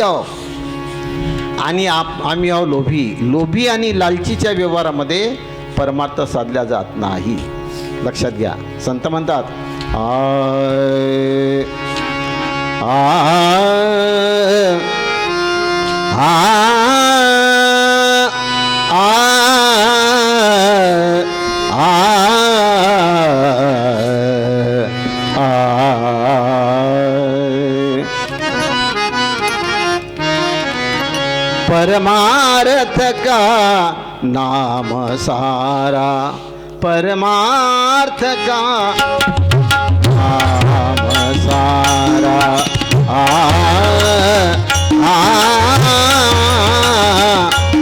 आहो आणि आम्ही आहो लोभी. लोभी आणि लालचीच्या व्यवहारामध्ये परमार्थ साधला जात नाही. लक्षात घ्या. संत म्हणतात परमार्थ का नाम सारा, परमार्थ का नाम सारा,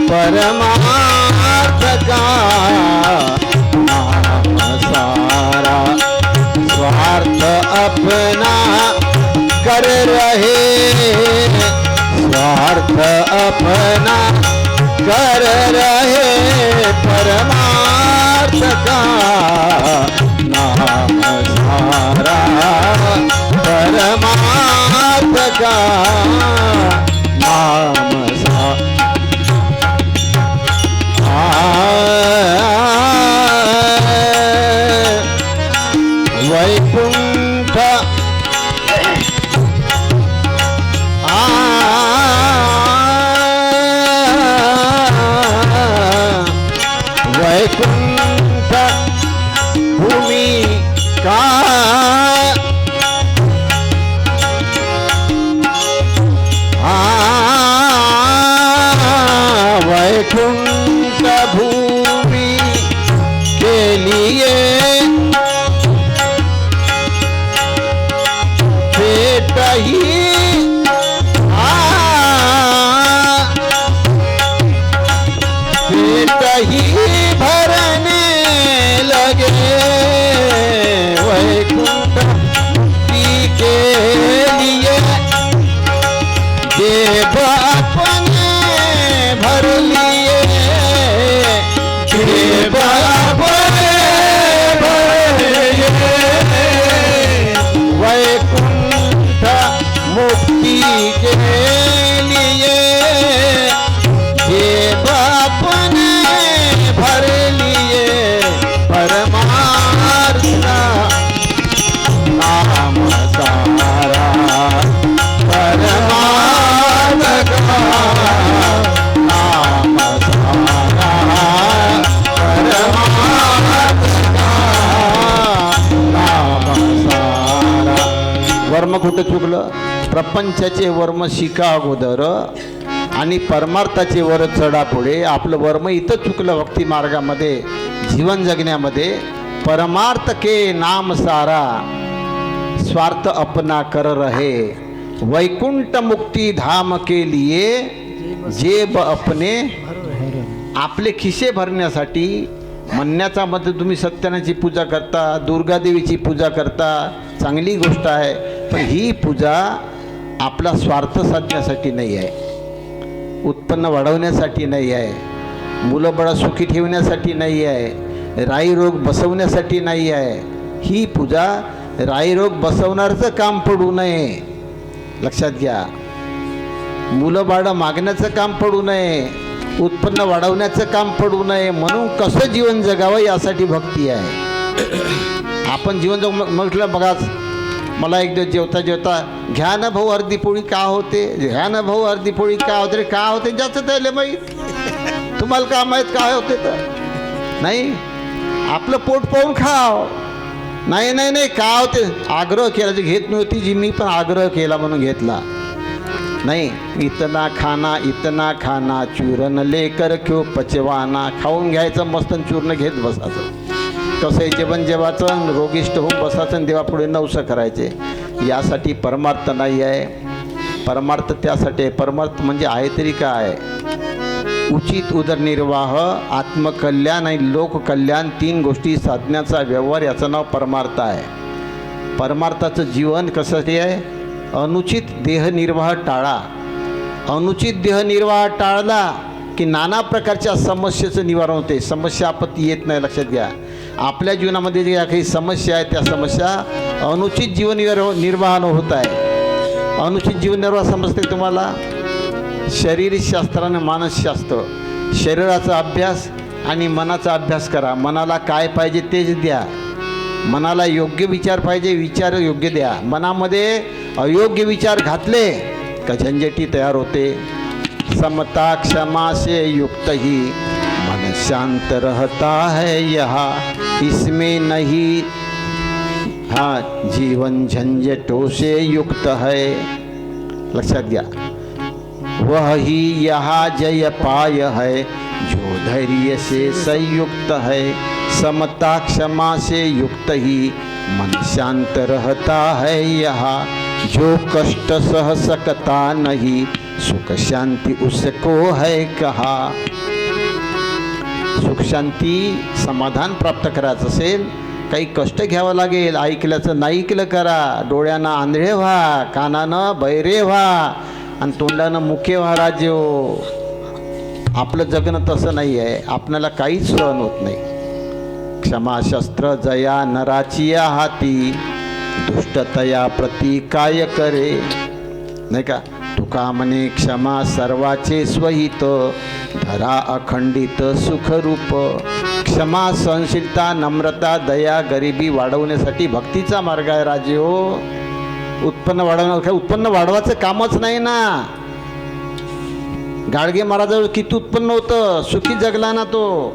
परमार्थ का नाम सारा, स्वार्थ अपना कर रहे, स्वार्थ अपना कर रहे, परमार्थ का नाम सारा, परमार्थ का नाम वैकुंठ वैकुंठ भूमि का वैकुंठ भूमि के लिए पेट ही पेट ही भरने लगे, वैकुंठ के लिए देव अपने भर लिए, देव अपने भर लिए, वैकुंठ मुक्ति के लिए देव अपने भर लिए, परमार्थ नाम सारा, परमार्थ का नाम सारा, परमार्थ का नाम सारा. वर्म कुठं चुकलं? प्रपंचाचे वर्म शिका अगोदर आणि परमार्थाचे वर चढा पुढे. आपलं वर्म इथं चुकलं भक्ती मार्गामध्ये, जीवन जगण्यामध्ये. परमार्थ के नाम सारा, स्वार्थ अपना कर रहे, वैकुंठ मुक्ती धाम के लिए जेब अपने. आपले खिसे भरण्यासाठी म्हणण्याचा मध्ये तुम्ही सत्यनाची पूजा करता, दुर्गादेवीची पूजा करता, चांगली गोष्ट आहे. पण ही पूजा आपला स्वार्थ साधण्यासाठी नाही आहे, उत्पन्न वाढवण्यासाठी नाही आहे, मुलं बाळं सुखी ठेवण्यासाठी नाही आहे, राई रोग बसवण्यासाठी नाही आहे. ही पूजा राई रोग बसवणारचं काम पडू नये. लक्षात घ्या. मुलं बाळं मागण्याचं काम पडू नये, उत्पन्न वाढवण्याचं काम पडू नये. म्हणून कसं जीवन जगावं यासाठी भक्ती आहे. आपण जीवन जग म्हटलं बघाच, मला एक दिवस जेवता जेवता घ्या ना भाऊ अर्धी पोळी का होते, घ्या ना भाऊ अर्धी पोळी का होते रे, का होते जास्त त्याला माहीत, तुम्हाला का माहीत काय होते तर नाही. आपलं पोट पाहून खाव. नाही नाही नाही का होते, आग्रह केला, जी घेत नव्हती जी मी पण आग्रह केला म्हणून घेतला नाही. इतना खाना चूर्ण लेकर क्यों पचवाना. खाऊन घ्यायचं मस्त चूर्ण घेत बसायचं. कसं जेवण जेवायचं, रोगिष्ट होऊन बसायचं, देवापुढे नवसं करायचे. यासाठी परमार्थ नाही आहे. परमार्थ त्यासाठी आहे. परमार्थ म्हणजे आहे तरी काय, उचित उदरनिर्वाह, आत्मकल्याण आणि लोककल्याण, 3 गोष्टी साधण्याचा व्यवहार, याचं नाव परमार्थ आहे. परमार्थाचं जीवन कशासाठी आहे? अनुचित देहनिर्वाह टाळा. अनुचित देहनिर्वाह टाळला की नाना प्रकारच्या समस्येचं निवारण होते. समस्या आपत्ती येत नाही. लक्षात घ्या. आपल्या जीवनामध्ये ज्या काही समस्या आहेत त्या समस्या अनुचित जीवन निर्वाहानं होत आहे. अनुचित जीवन निर्वाह समजते तुम्हाला? शरीरशास्त्र आणि मानसशास्त्र, शरीराचा अभ्यास आणि मनाचा अभ्यास करा. मनाला काय पाहिजे तेच द्या. मनाला योग्य विचार पाहिजे, विचार योग्य द्या. मनामध्ये अयोग्य विचार घातले का झंझटी तयार होते. समता क्षमा से युक्त ही मन शांत रहता है, यहाँ इसमें नहीं हाँ जीवन झंझटों से युक्त है. लक्षात घ्या. वह ही यहाँ जय पाय है जो धैर्य से संयुक्त है. समता क्षमा से युक्त ही मन शांत रहता है, यहाँ जो कष्ट सह सकता नहीं सुख शांति उसको है कहा. सुख शांती समाधान प्राप्त करायचं असेल काही कष्ट घ्यावं लागेल. ऐकल्याचं नाही ऐकलं करा. डोळ्यानं आंधळे व्हा, कानानं बहिरे व्हा आणि तोंडानं मुके व्हा. राजो आपलं जगणं तसं नाही आहे. आपल्याला काहीच सहन होत नाही. क्षमा शस्त्र जया नराची हाती, दुष्टतया प्रती काय करे. नाही का. तुका म्हणे क्षमा सर्वाचे स्वहित, धरा अखंडित सुखरूप. क्षमा सहनशीलता नम्रता दया गरिबी वाढवण्यासाठी भक्तीचा मार्ग आहे. राजे हो उत्पन्न वाढवणार काय. उत्पन्न वाढवायचं कामच नाही ना. गाडगे महाराजाजवळ किती उत्पन्न होतं, सुखी जगला ना तो.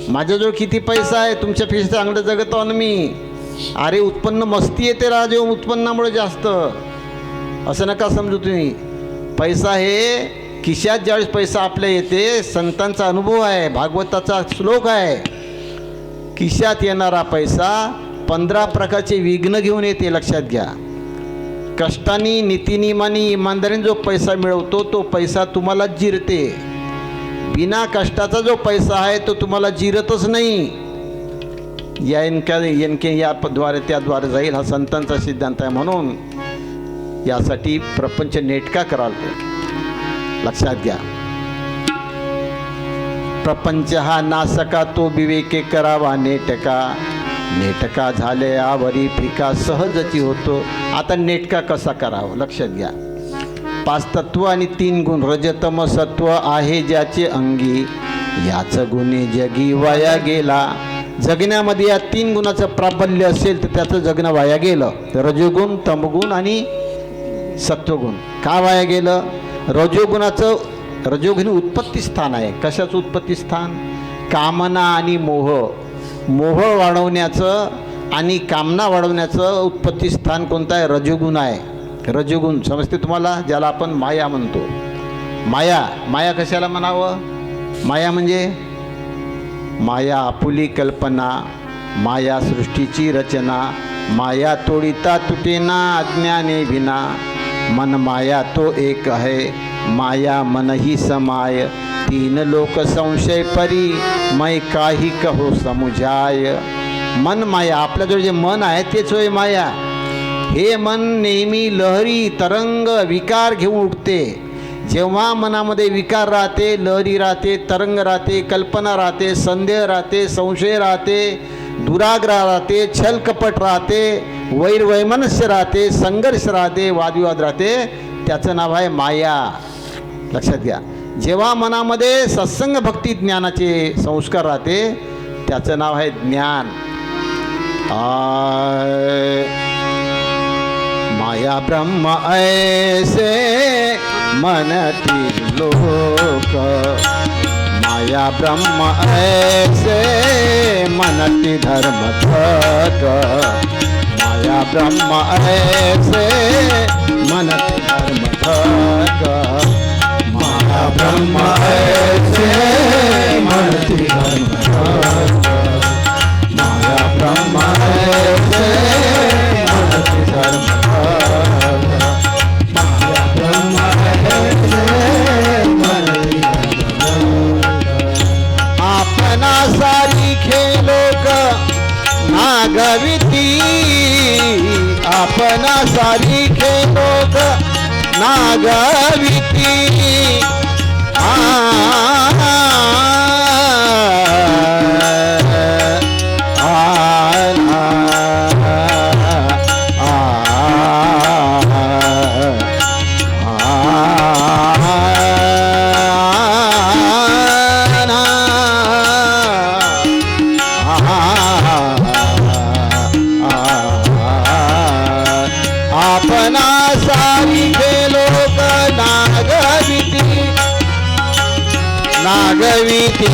माझ्याजवळ किती पैसा आहे, तुमच्यापेक्षा चांगलं जगतो ना मी. अरे उत्पन्न मस्ती येते राजे, उत्पन्नामुळे जास्त असं नका समजू तुम्ही. पैसा हे खिशात ज्यावेळेस पैसा आपल्या येते, संतांचा अनुभव आहे, भागवताचा श्लोक आहे. खिशात येणारा पैसा 15 प्रकारचे विघ्न घेऊन येते. लक्षात घ्या. कष्टाने नीतिनियमाने इमानदारीने जो पैसा मिळवतो तो पैसा तुम्हाला जिरते. बिना कष्टाचा जो पैसा आहे तो तुम्हाला जिरतच नाही. याद्वारे त्याद्वारे जाईल हा संतांचा सिद्धांत आहे. म्हणून यासाठी प्रपंच नेटका करावा. लक्षात घ्या. प्रपंच हा नासका तो विवेके करावा नेटका. नेटका झाले आवरी फिका सहजची होतो. आता नेटका कसा करावा लक्षात घ्या. 5 तत्व आणि 3 गुण रजतम सत्व आहे ज्याचे अंगी, याच गुणे जगी वाया गेला. जगण्यामध्ये या 3 गुणाचं प्राबल्य असेल तर त्याचं जगणं वाया गेलं. रजोगुण तमगुण आणि सत्वगुण. का वाया गेलं. रजोगुणी उत्पत्ती स्थान आहे. कशाचं उत्पत्ती स्थान. कामना आणि मोह. मोह वाढवण्याचं आणि कामना वाढवण्याचं उत्पत्ती स्थान कोणतं आहे. रजोगुण आहे. रजोगुण समजते तुम्हाला, ज्याला आपण माया म्हणतो. माया कशाला म्हणावं. माया म्हणजे माया आपुली कल्पना, माया सृष्टीची रचना, माया तोडिता तुटेना अज्ञाने विना. मन माया तो एक है, माया मन ही समाय. 3 लोक संशय परी, मै काही कहो समुझाय. मन माया. आपल्याजवळ जे मन आहे तेच होय माया. हे मन नेहमी लहरी तरंग विकार घेऊन उठते. जेव्हा मनामध्ये विकार राहते, लहरी राहते, तरंग राहते, कल्पना राहते, संदेह राहते, संशय राहते, दुराग्रह राहते, छल कपट राहते, वैरवैमनस्य राहते, संघर्ष राहते, वादविवाद राहते, त्याचं नाव आहे माया. लक्षात घ्या. जेव्हा मनामध्ये सत्संग भक्ती ज्ञानाचे संस्कार राहते त्याचं नाव आहे ज्ञान. माया ब्रह्म ऐसे मनती लोक, माया ब्रह्म ऐसे मनती धर्म थक. माया ब्रह्म ऐसे मनती धर्म थक. माया ब्रह्म ऐसे मनती धर्म थक. माया ब्रह्म ऐसे मनती धर्म थक. माया ब्रह्म ऐसे मनती धर्म थक. आपना सारी खेलोक नागविती, आपना सारी खेलोक नागविती. नागविती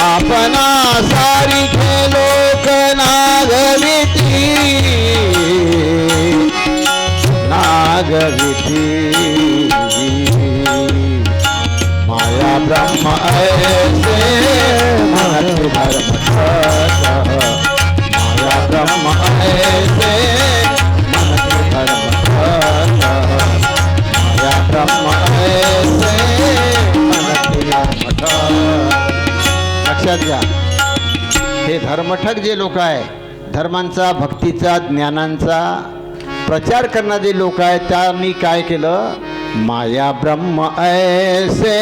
आपणा सारिखे लोक नागविती नागविती माया ब्रह्म ऐसे महत्व धर्म माया ब्रह्म ऐसे महत्व धर्म माया ब्रह्म ऐसे महत्व धर्म। लक्षात घ्या, हे धर्मठक जे लोक आहे, धर्मांचा भक्तीचा ज्ञानांचा प्रचार करणारे लोक आहेत, त्यांनी काय केलं, माया ब्रह्म ऐसे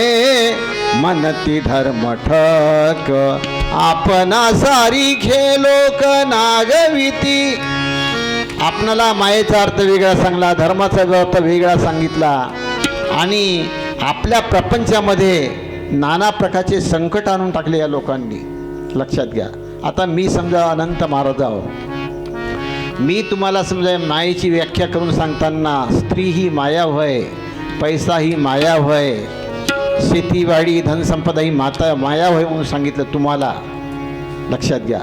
मनती धर्मठक आपणा सारिखे लोक नागविती। आपणाला मायेचा अर्थ वेगळा सांगला, धर्माचा अर्थ वेगळा सांगितला आणि आपल्या प्रपंचामध्ये नाना प्रकारचे संकट आणून टाकले या लोकांनी। लक्षात घ्या, आता मी समजा अनंत महाराज आहो, मी तुम्हाला समजा मायेची व्याख्या करून सांगताना स्त्री ही माया होय, पैसा ही माया होय, शेतीवाडी धनसंपदा ही माया होय म्हणून सांगितलं तुम्हाला। लक्षात घ्या,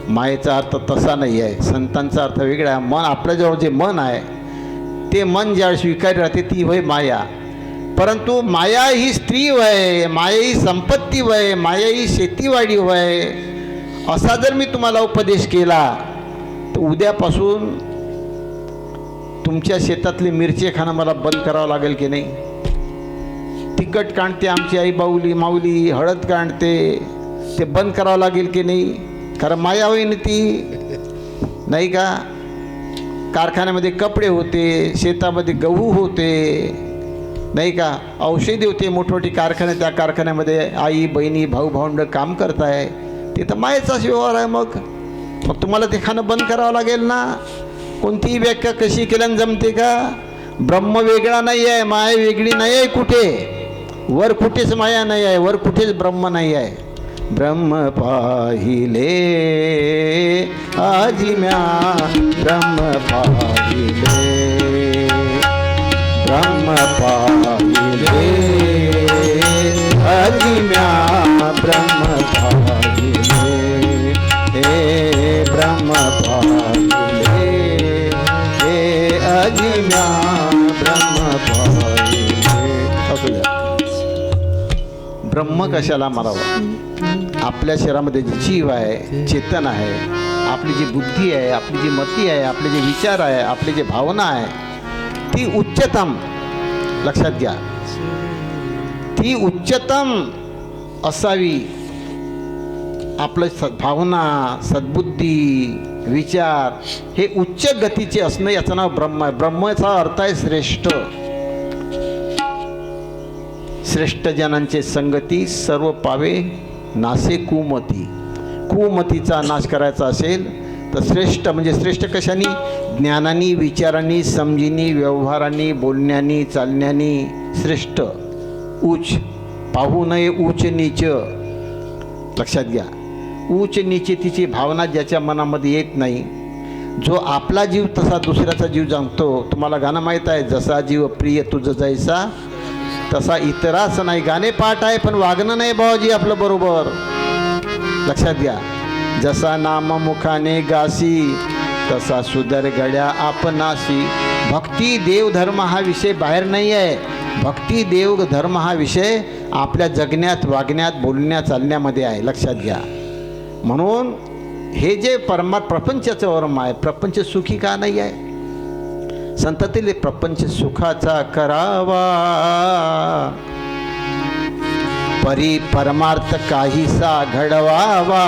मायेचा अर्थ तसा नाही आहे, संतांचा अर्थ वेगळा आहे। मन आपल्याजवळ जे मन आहे ते मन ज्यावेळेस स्वीकारले राहते ती होय माया। परंतु माया ही स्त्री वय, माया ही संपत्ती वय, माया ही शेतीवाडी वय, असा जर मी तुम्हाला उपदेश केला तर उद्यापासून तुमच्या शेतातली मिरची खाणं मला बंद करावं लागेल की नाही? तिखट काढते आमची आई बाऊली माऊली, हळद काढते, ते बंद करावं लागेल की नाही? कारण माया होईन ती, नाही का? कारखान्यामध्ये कपडे होते, शेतामध्ये गहू होते, नाही का? औषधी होते, मोठमोठी कारखाने, त्या कारखान्यामध्ये आई बहिणी भाऊ भावंड काम करताय, ते तर मायेचाच व्यवहार आहे। मग तुम्हाला ते खाणं बंद करावं लागेल ना? कोणतीही व्याख्या कशी केल्यानं जमते का? ब्रह्म वेगळा नाही आहे, माया वेगळी नाही आहे, कुठे वर कुठेच माया नाही आहे, वर कुठेच ब्रह्म नाही आहे। ब्रह्म पाहिले आजी म्या ब्रह्म पाहिले, ब्रह्म पाहिले आजी म्या ब्रह्म पाहिले, हे ब्रह्म पाहिले हे आजी म्या ब्रह्म पाहिले। ब्रह्म कशाला मारावं? आपल्या शरीरामध्ये जी जीव आहे, चेतन आहे, आपली जी बुद्धी आहे, आपली जी मती आहे, आपले जे विचार आहे, आपली जी भावना आहे, ती उच्चतम, लक्षात घ्या, ती उच्चतम असावी। आपलं भावना, सद्बुद्धी, विचार हे उच्च गतीचे असणं, याचं नाव ब्रह्म आहे। ब्रह्माचा अर्थ आहे श्रेष्ठ। श्रेष्ठ जनांचे संगती सर्व पावे नासे कुमती। कुमतीचा नाश करायचा असेल तर श्रेष्ठ म्हणजे श्रेष्ठ कशाने? ज्ञानानी, विचारांनी, समजीनी, व्यवहारांनी, बोलण्यानी, चालण्यानी श्रेष्ठ। उच्च पाहू नये उच्च नीच, लक्षात घ्या। उच्च नीचतेची भावना ज्याच्या मनामध्ये येत नाही, जो आपला जीव तसा दुसऱ्याचा जीव जाणतो। तुम्हाला गाणं माहीत आहे, जसा जीव प्रिय तुझं जैसा तसा इतराच नाही। गाणे पाठ आहे पण वागणं नाही भावाजी आपलं बरोबर, लक्षात घ्या। जसा नाम मुखाने गासी तसा सुदर गड्या आपणाशी। भक्ती देव धर्म हा विषय बाहेर नाही आहे, भक्ती देव धर्म हा विषय आपल्या जगण्यात, वागण्यात, बोलण्यात, चालण्यामध्ये आहे, लक्षात घ्या। म्हणून हे जे प्रपंचाचं वर्म आहे, प्रपंच सुखी का नाही आहे? संततील प्रपंच सुखाचा करावा, परी परमार्थ काहीसा घडवावा,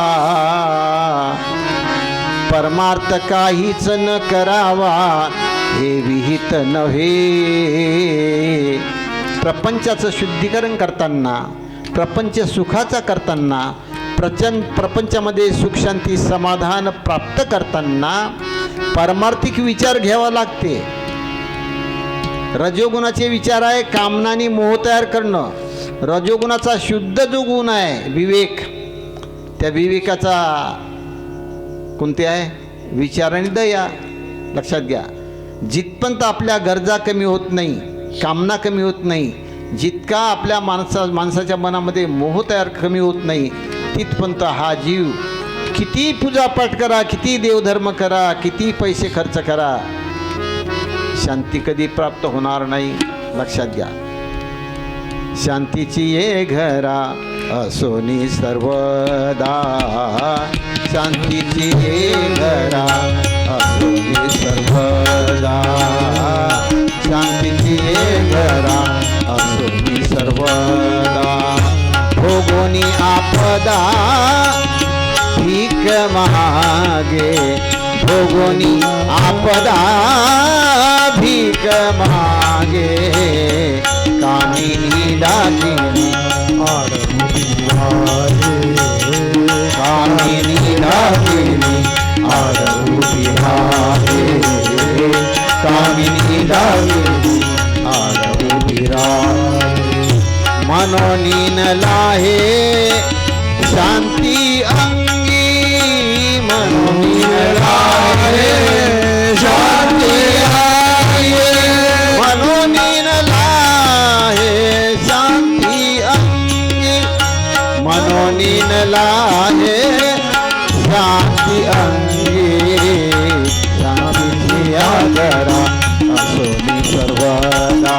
परमार्थ काहीच न करावा हे विहित नव्हे। प्रपंचाचं शुद्धीकरण करताना, प्रपंच सुखाचा करताना, प्रपंचामध्ये सुख शांती समाधान प्राप्त करताना पारमार्थिक विचार घ्यावा लागते। रजोगुणाचे विचार आहे कामनानी मोह तयार करणं। रजोगुणाचा शुद्ध जो गुण आहे विवेक, त्या विवेकाचा कोणते आहे? विचार आणि दया. लक्षात घ्या, जिथपर्यंत आपल्या गरजा कमी होत नाही, कामना कमी होत नाही, जितका आपल्या माणसाच्या मनामध्ये मोह तयार कमी होत नाही, तिथपर्यंत हा जीव किती पूजापाठ करा, किती देवधर्म करा, किती पैसे खर्च करा, शांती कधी प्राप्त होणार नाही. लक्षात घ्या, शांतीची ये घरा असोनी सर्वदा, शांतीची ये घरा असोनी सर्वदा, शांतीची ये घरा असोनी सर्वदा. भोगोनी आपदा भीक मागे, भोगोनी आपदा भीक मागे, कामिनी डाकिनी आडमुठी आहे, कामिनी डाकिनी आडमुठी आहे, कामिनी डाकिनी आडमुठी आहे. मनोनीन लाहे शांती अंगी, मनोनीन लाहे शांती अंगी, मनोनीन लाहे शांती अंगी, मनोनीन लाहे शांती अंगी. शांतीची आगरा असोनी सर्वदा,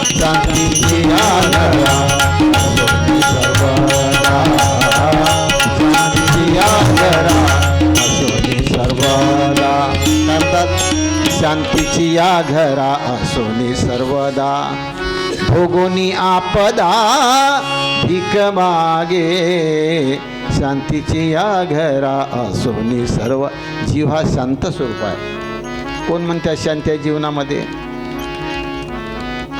शांतीची आगरा असोनी सर्वदा, शांतीची आगरा असोनी सर्वदा. म्हणतात शांतीची या घरा असोनी सर्वदा, भोगोनी आपदा भीक मागे, शांतीची या घरा असोनी सर्व. जीव हा शांत स्वरूप आहे. कोण म्हणते अशांती आहे जीवनामध्ये?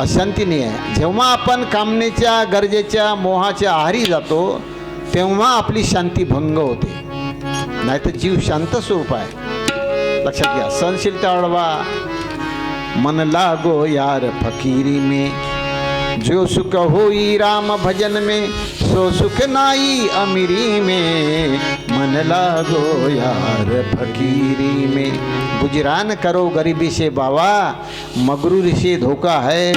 अशांती नाही आहे. जेव्हा आपण कामनेच्या, गरजेच्या, मोहाच्या आहारी जातो तेव्हा आपली शांती भंग होते, नाही तर जीव शांत स्वरूप आहे. लक्षात घ्या, सहनशीलता वाढवा. मन लागो यार फकीरी में, जो सुख होई राम भजन में, सो सुख नाई अमीरी में. मन लागो यार फकीरी में, गुजरान करो गरीबी से बाबा, मगरूर से धोखा है.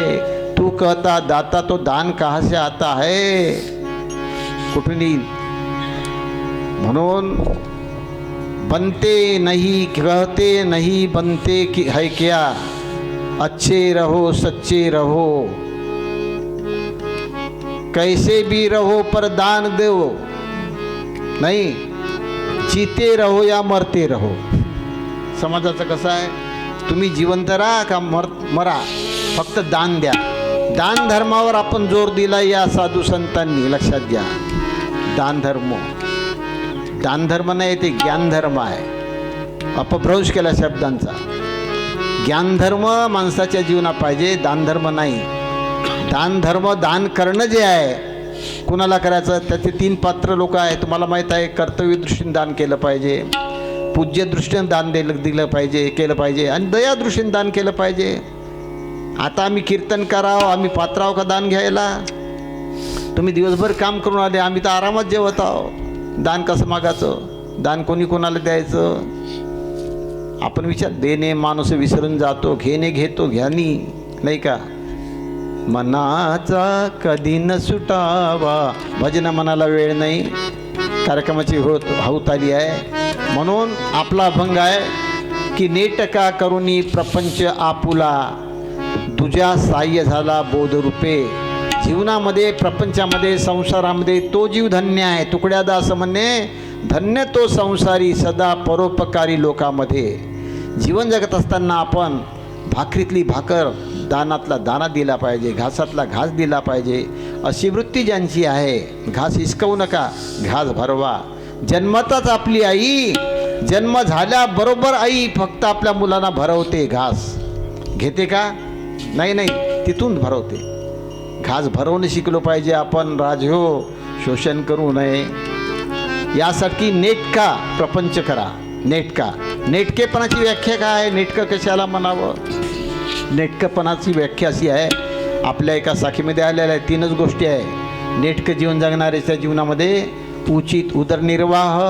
तू कहता दाता तो दान कहाँ से आता है? कुठून येईल? म्हणून बनते नहीं कहते नहीं, बनते कि है क्या, अच्छे रहो सच्चे रहो, कैसे भी रहो पर दान दो नहीं, जीते रहो या मरते रहो. समाजाचं कसं आहे? तुम्ही जिवंत राहा का मरा, फक्त दान द्या. दान धर्मावर आपण जोर दिला या साधू संतांनी. लक्षात घ्या, दान धर्म, दान धर्म नाही, ते ज्ञानधर्म आहे. अपभ्रंश केला शब्दांचा. ज्ञानधर्म माणसाच्या जीवनात पाहिजे, दानधर्म नाही. दान धर्म, दान करणं जे आहे, कुणाला करायचं त्याचे 3 पात्र लोक आहे. तुम्हाला माहीत आहे, कर्तव्य दृष्टीने दान केलं पाहिजे, पूज्य दृष्टीने दान दिलं पाहिजे, केलं पाहिजे, आणि दया दृष्टीने दान केलं पाहिजे. आता आम्ही कीर्तन करावं, आम्ही पात्र आहो का दान घ्यायला? तुम्ही दिवसभर काम करून आले, आम्ही तर आरामात जेवत आहो. दान कसं मागायचं? दान कोणी कोणाला द्यायचं? आपण विचार, देणे माणूस विसरून जातो, घेणे घेतो घ्यानी, नाही का? मनाचा कधी न सुटावा, भजन मनाला वेळ नाही. कार्यक्रमाची हौत आली आहे, म्हणून आपला अभंग आहे की नेटका करुणी प्रपंच आपुला, तुझ्या साह्य झाला बोधरूपे. जीवनामध्ये, प्रपंचामध्ये, संसारामध्ये तो जीव धन्य आहे. तुकड्यादास म्हणणे, धन्य तो संसारी सदा परोपकारी लोकांमध्ये. जीवन जगत असताना आपण भाकरीतली भाकर, दानातला दाना दिला पाहिजे, घासातला घास दिला पाहिजे. अशी वृत्ती ज्यांची आहे, घास हिसकवू नका, घास भरवा. जन्मताच आपली आई, जन्म झाल्याबरोबर आई फक्त आपल्या मुलांना भरवते, घास घेते का? नाही नाही, तिथून भरवते. घास भरवणं शिकलो पाहिजे आपण. राजहो, शोषण करू नये. यासाठी नेटका प्रपंच करा. नेटका, नेटकेपणाची व्याख्या काय आहे? नेटकं कशाला म्हणावं? नेटकपणाची व्याख्या अशी आहे, आपल्या एका साखीमध्ये आलेल्या आहे 3च गोष्टी आहे. नेटकं जीवन जगणाऱ्याच्या जीवनामध्ये उचित उदरनिर्वाह,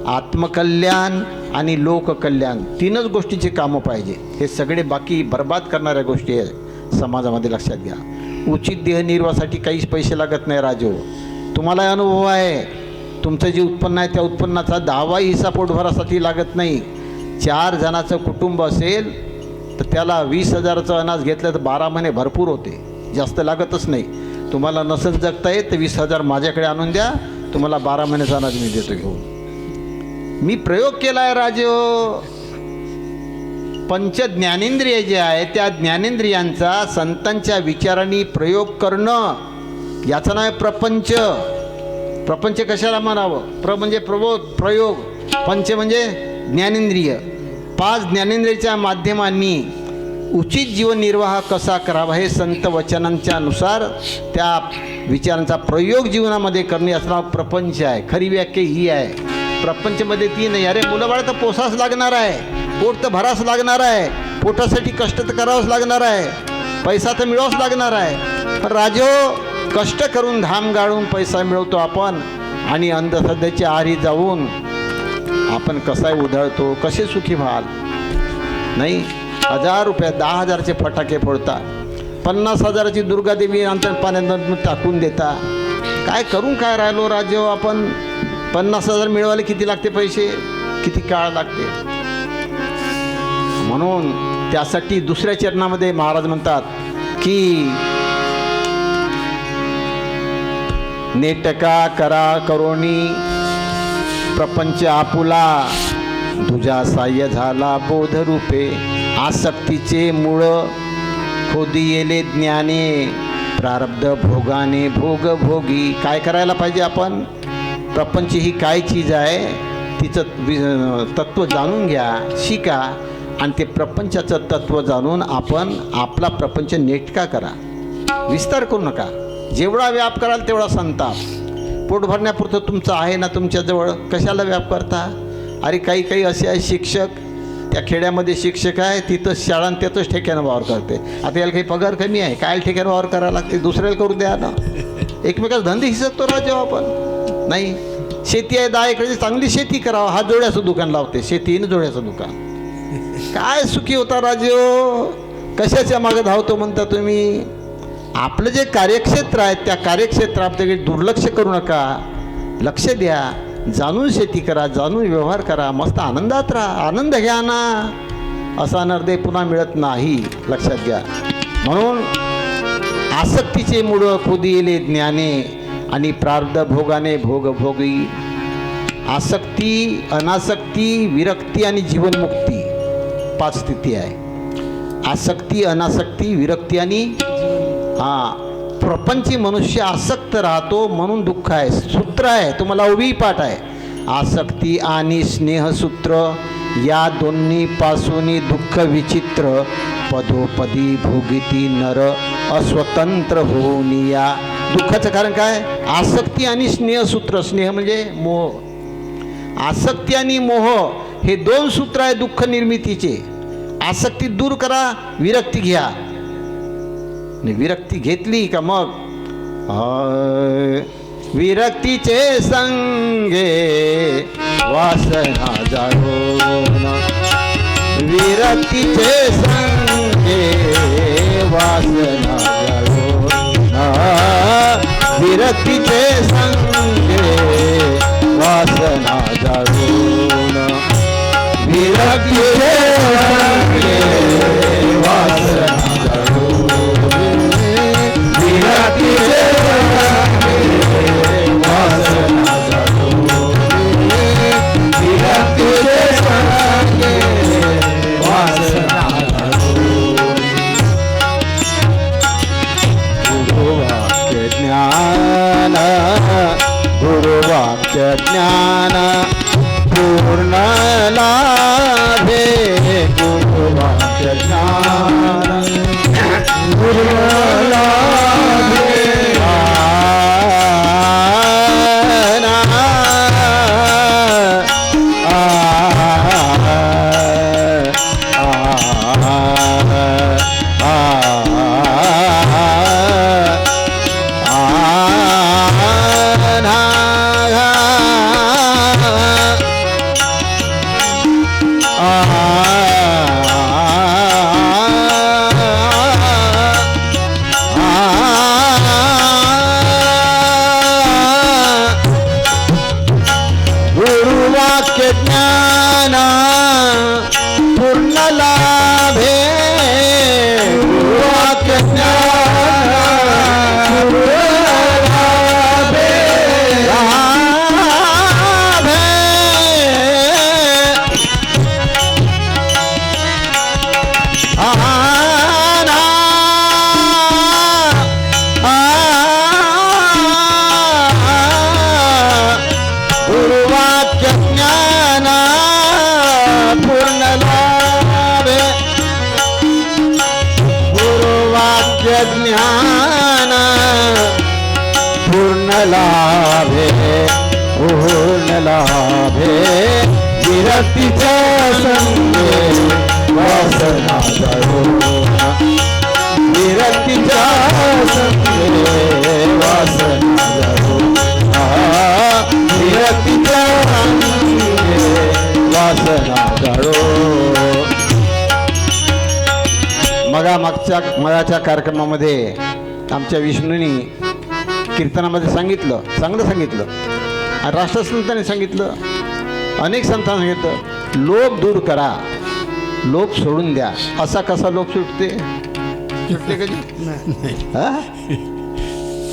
आत्मकल्याण आणि लोककल्याण, तीनच गोष्टीची कामं पाहिजे. हे सगळे बाकी बर्बाद करणाऱ्या गोष्टी आहे समाजामध्ये, लक्षात घ्या. उचित देहनिर्वाहासाठी काहीच पैसे लागत नाही राजो. तुम्हाला अनुभव आहे, तुमचं जे उत्पन्न आहे त्या उत्पन्नाचा 10वाही हिस्सा पोटभरासाठी लागत नाही. 4 जणाचं कुटुंब असेल तर त्याला 20,000चं अनाज घेतलं तर 12 महिने भरपूर होते, जास्त लागतच नाही. तुम्हाला नसेल जगता येत तर 20,000 माझ्याकडे आणून द्या, तुम्हाला 12 महिन्याचा अनाज मी देतो घेऊन. मी प्रयोग केला आहे राजो. पंच ज्ञानेंद्रिय जे आहे त्या ज्ञानेंद्रियांचा संतांच्या विचारांनी प्रयोग करणं, याचं नाव आहे प्रपंच. प्रपंच कशाला म्हणावं? म्हणजे प्रबोध, प्रयोग. पंच म्हणजे ज्ञानेंद्रिय. 5 ज्ञानेंद्रियाच्या माध्यमांनी उचित जीवननिर्वाह कसा करावा हे संत वचनांच्या नुसार त्या विचारांचा प्रयोग जीवनामध्ये करणे असणारा प्रपंच आहे. खरी व्याख्या ही आहे. प्रपंचमध्ये 3 आहे. अरे मुलं बाळ तर पोसाच लागणार आहे, पोट तर भरावंच लागणार आहे, पोटासाठी कष्ट तर करावंच लागणार आहे, पैसा तर मिळवाच लागणार आहे. पण राजो, कष्ट करून धाम गाळून पैसा मिळवतो आपण आणि अंधश्रद्धेच्या आहारी जाऊन आपण कसाय उधळतो. कसे सुखी व्हाल? नाही, 1000 रुपये 10,000चे फटाके फोडता, 50,000ची दुर्गादेवी अंतर पाण्यात टाकून देता. काय करून काय राहिलो राजो आपण? 50,000 मिळवायला किती लागते पैसे, किती काळ लागते. म्हणून त्यासाठी दुसऱ्या चरणामध्ये महाराज म्हणतात की नेटका करा करोनी प्रपंच आपुला, तुझ्या साह्य झाला बोधरूपे. आसक्तीचे मूळ खोदी येले ज्ञाने, प्रारब्ध भोगाने भोग भोगी. काय करायला पाहिजे आपण? प्रपंच ही काय चीज आहे तिचं तत्त्व जाणून घ्या, शिका आणि ते प्रपंचाचं तत्त्व जाणून आपण आपला प्रपंच नेटका करा. विस्तार करू नका. जेवढा व्याप कराल तेवढा संताप. पोट भरण्यापुरतं तुमचं आहे ना तुमच्याजवळ, कशाला व्याप करता? अरे काही असे आहे शिक्षक, त्या खेड्यामध्ये शिक्षक आहे, तिथं शाळा त्यातच ठेक्यानं वावर करते. आता याला काही पगार कमी आहे, काय ठेक्यानं वावर करायला लागते? दुसऱ्याला करू द्या ना. एकमेकाचा धंदे हिसकतो राजा आपण. नाही, शेती आहे 10 एकराची, चांगली शेती करावं. हा जोड्याचं दुकान लावते, शेतीनं जोड्याचं दुकान. काय सुखी होता राजो? कशाच्या मागे धावतो म्हणता तुम्ही? आपलं जे कार्यक्षेत्र आहे त्या कार्यक्षेत्रामध्ये दुर्लक्ष करू नका, लक्ष द्या. जाणून शेती करा, जाणून व्यवहार करा, मस्त आनंदात राहा. आनंद घ्या ना, असा निर्दय पुन्हा मिळत नाही, लक्षात घ्या. म्हणून आसक्तीचे मूळ खोदिले ज्ञाने आणि प्रारब्ध भोगाने भोग भोगी. आसक्ती, अनासक्ती, विरक्ती आणि जीवनमुक्ती 5 स्थिती आहे. आसक्ती, अनासक्ती, विरक्ती आणि प्रपंची मनुष्य आसक्त राहतो म्हणून दुःख आहे. सूत्र आहे, तुम्हाला उभी पाठ आहे. आसक्ती आणि स्नेहसूत्र या दोन्हीपासून दुःख विचित्र, पदोपदी भोगिती नर अस्वतंत्र होऊन या. दुःखाचं कारण काय? आसक्ती आणि स्नेहसूत्र. स्नेह म्हणजे मोह. आसक्ती आणि मोह हे 2 सूत्र आहे दुःख निर्मितीचे. आसक्ती दूर करा, विरक्ती घ्या. विरक्ती घेतली का मग विरक्तीचे संगे वासना जाळून, विरक्तीचे संगे वासना जाळून, विरक्तीचे संगे वासना जाळून, विरक्तीचे संगे वासना जाळून, विरक्तीचे संगे वासना जाळून, विरक्तीचे संगे वासना जाळून. गुरुवाक्य ज्ञान, गुरुवाक्य ज्ञान पूर्ण लाभे. गुरुवाक्य ज्ञान पूर्ण लाभे. ज्ञान पूर्ण लाभे पूर्ण लाभे विरक्तीच्या संगे वासना जळून विरक्तीच्या संगे वासना जळून विरक्तीच्या संगे वासना जळून. मगाच्या कार्यक्रमामध्ये आमच्या विष्णूंनी कीर्तनामध्ये सांगितलं, चांगलं सांगितलं. आणि राष्ट्रसंतांनी सांगितलं, अनेक संतांनी सांगितलं, लोभ दूर करा, लोभ सोडून द्या. असा कसा लोभ सुटते कधी?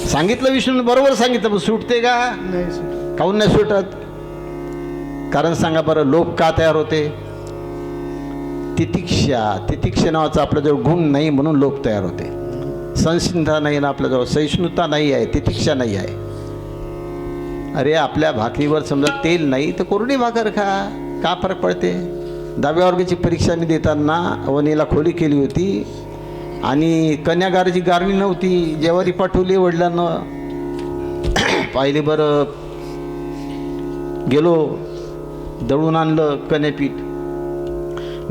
सांगितलं विष्णूने, बरोबर सांगितलं, पण सुटते का? काहून नाही सुटत? कारण सांगा बरं, लोभ का तयार होते? तितिक्षा नावाचा आपल्याजवळ गुण नाही म्हणून लोभ तयार होते. संसिद्धता नाही ना आपल्याजवळ, सहिष्णुता नाही आहे, तितिक्षा नाही आहे. अरे आपल्या भाकरीवर समजा तेल नाही तर कोरडी भाकर खा, का फरक पडते? 10व्या वर्गाची परीक्षा मी देताना वनीला खोली केली होती आणि कन्यागाराची गारणी नव्हती. जेवारी पाठवली वडिलांना, पाहिले बरं, गेलो दळून आणलं कन्यापीठ.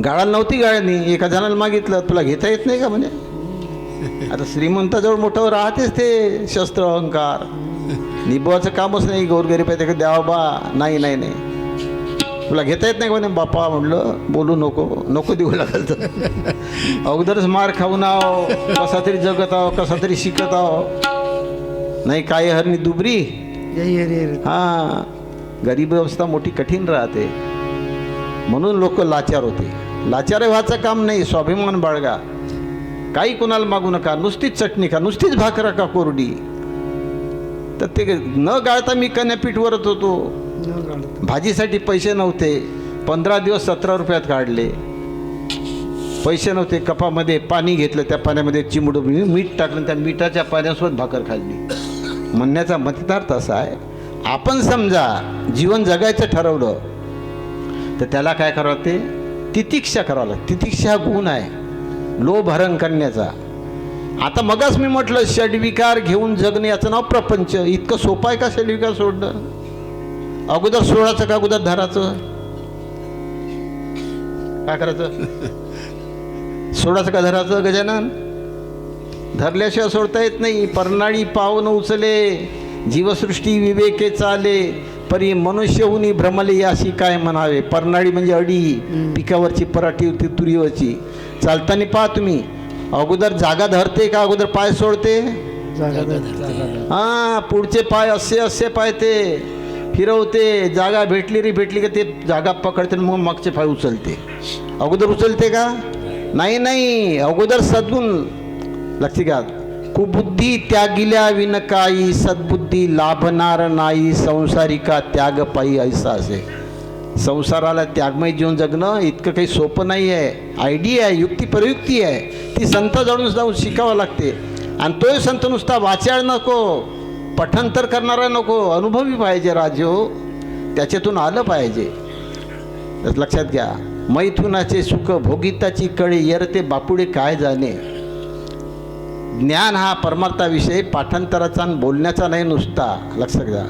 गाळाला नव्हती गाळणी. एका जणाला मागितलं, तुला घेता येत नाही का म्हणे. आता श्रीमंताजवळ मोठं राहतेच ते शस्त्र अहंकार, निभवायचं कामच नाही. गोरगरीब आहे ते द्यावा बा, नाही नाही नाही, तुला घेता येत नाही का म्हणे. बापा म्हणलं, बोलू नको, नको देऊ लागल तर. अगोदरच मार खाऊन आहो, कसा तरी जगत आहो, कसा तरी शिकत आहो. नाही काय हरणी दुबरी. हां, गरीब अवस्था मोठी कठीण राहते म्हणून लोक लाचार होते. लाचार व्हायचं काम नाही, स्वाभिमान बाळगा. काही कोणाला मागू नका, नुसतीच चटणी खा, नुसतीच भाकरा का कोरडी. तर ते न गाळता मी कन्यापीठ वरत होतो. भाजीसाठी पैसे नव्हते, 15 दिवस 17 रुपयात काढले. पैसे नव्हते, कपामध्ये पाणी घेतलं, त्या पाण्यामध्ये चिमूड मीठ टाकलं, त्या मिठाच्या पाण्यासोबत भाकर खाल्ली. म्हणण्याचा मतितार्थ असा आहे, आपण समजा जीवन जगायचं ठरवलं तर त्याला काय करावं लागते? तितिक्षा करावं लागते. तितिक्षा हा गुण आहे लोभ हरण करण्याचा. आता मगच मी म्हटलं, षड्विकार घेऊन जगणे याचं नाव प्रपंच. इतकं सोपं आहे का षड्विकार सोडणं? अगोदर सोडायचं का अगोदर धरायचं? काय करायचं? सोडायचं का धरायचं? गजानन, धरल्याशिवाय सोडता येत नाही. परनाळी पावन उचले, जीवसृष्टी विवेके चाले, परी मनुष्यहुनी भ्रमले याशी काय म्हणावे. परनाळी म्हणजे अडी, पिकावरची पराठी होती तुरीवरची. चालताना पहा तुम्ही, अगोदर जागा धरते का अगोदर पाय सोडते? हां, पुढचे पाय असे असे पाय ते फिरवते. जागा भेटली रे भेटली का ते जागा पकडते, मग मागचे पाय उचलते. अगोदर उचलते का? नाही नाही, अगोदर सद्गुण. लक्षात घ्या, कुबुद्धी त्यागिल्या विनकाई, सद्बुद्धी लाभणार नाही, संसारिका त्याग पायी ऐसा असे. संसाराला त्यागमय जीवन जगणं इतकं काही सोपं नाही आहे. आयडिया आहे, युक्ती प्रयुक्ती आहे, ती संत जाऊन शिकावं लागते. आणि तोही संत नुसता वाचाळ नको, पठंतर करणारा नको, अनुभवी पाहिजे राजो, त्याच्यातून आलं पाहिजे. लक्षात घ्या, मैथुनाचे सुख भोगिताची कळे, येरते बापुडे काय जाणे. ज्ञान हा परमार्थाविषयी पाठांतराचा आणि बोलण्याचा नाही नुसता. लक्षात घ्या.